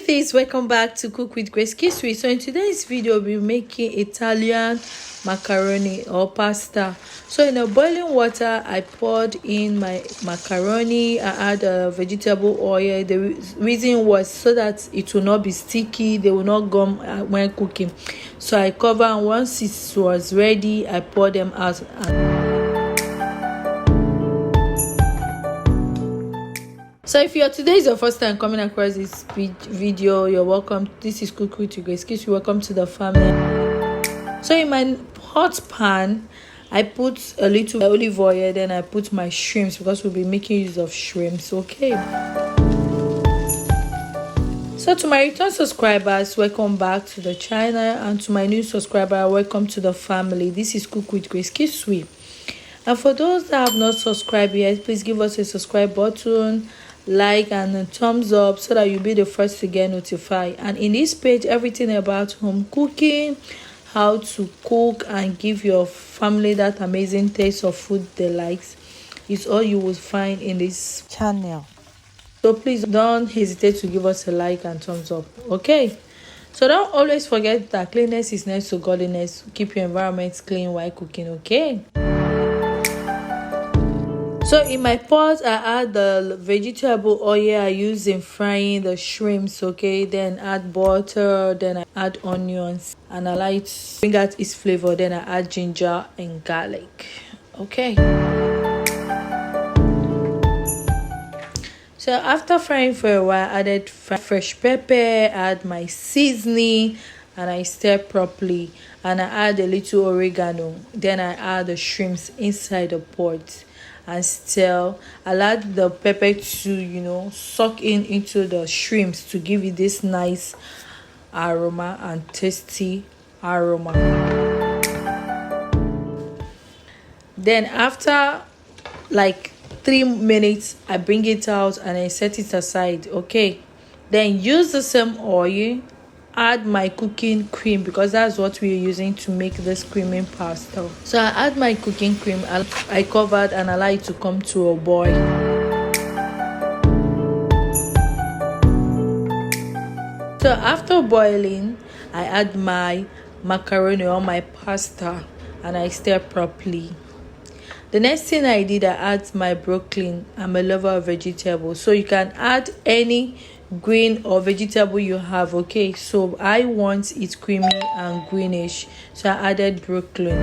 Sweeties, welcome back to Cook with Grace Kiswe. So in today's video we'll be making Italian macaroni or pasta. So in a boiling water I poured in my macaroni. I add vegetable oil. The reason was so that it will not be sticky, they will not gum when cooking. So I cover, and once it was ready I pour them out. So if today is your first time coming across this video, you're welcome. This is Cook with Grace Kiswe. Welcome to the family. So in my hot pan I put a little olive oil, then I put my shrimps because we'll be making use of shrimps. Okay, so to my return subscribers, welcome back to the channel, and to my new subscriber, welcome to the family. This is Cook with Grace Kiswe. And for those that have not subscribed yet, please give us a subscribe button, like and a thumbs up so that you'll be the first to get notified. And in this page, everything about home cooking, how to cook and give your family that amazing taste of food they like, is all you will find in this channel. So please don't hesitate to give us a like and thumbs up. Okay, so don't always forget that cleanliness is next to godliness. Keep your environment clean while cooking. Okay, so in my pot I add the vegetable oil I use in frying the shrimps. Okay, then add butter, then I add onions, and I like to bring out its flavor. Then I add ginger and garlic. Okay, so after frying for a while, I added fresh pepper, add my seasoning, and I stir properly, and I add a little oregano. Then I add the shrimps inside the pot and stir. I add the pepper to soak into the shrimps to give it this nice aroma and tasty aroma. Then after like 3 minutes I bring it out and I set it aside. Okay, then use the same oil, add my cooking cream because that's what we're using to make this creamy pasta. So I add my cooking cream, I covered and allow it to come to a boil. So after boiling, I add my macaroni or my pasta and I stir properly. The next thing I did, I add my broccoli. I'm a lover of vegetables, so you can add any green or vegetable you have. Okay, so I want it creamy and greenish, so I added broccoli.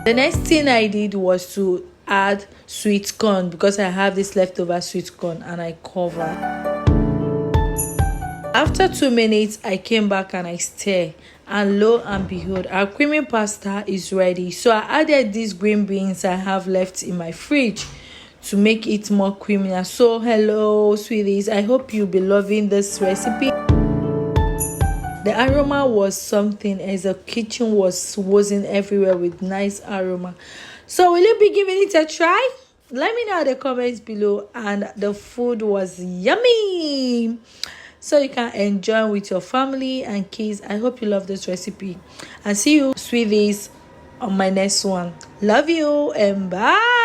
The next thing I did was to add sweet corn because I have this leftover sweet corn, and I covered. After 2 minutes I came back and I stir, and lo and behold, our creamy pasta is ready. So I added these green beans I have left in my fridge to make it more creamy. So hello sweeties, I hope you'll be loving this recipe. The aroma was something, as the kitchen was oozing everywhere with nice aroma. So will you be giving it a try? Let me know in the comments below. And the food was yummy, so you can enjoy with your family and kids. I hope you love this recipe, and see you sweeties on my next one. Love you and bye.